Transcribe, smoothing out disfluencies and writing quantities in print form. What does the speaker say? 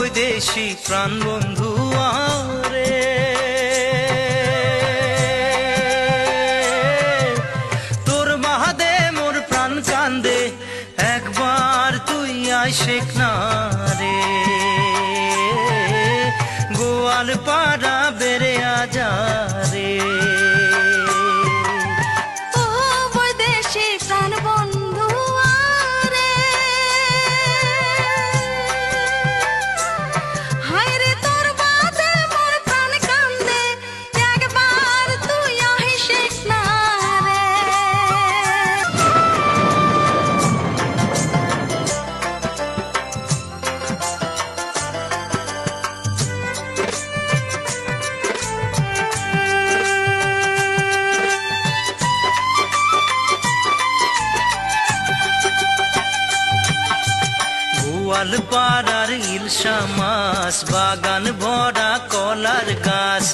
বৈদেশি প্রাণ বন্ধু আরে, তোর বাদে মোর প্রাণ কান্দে, একবার তুই আয় শেখ না রে। গোয়াল পাড়া বেড়ে আজা রে। গোয়ালপাড়ার ইলশা মাছ, বাগান ভরা কলার গাছ,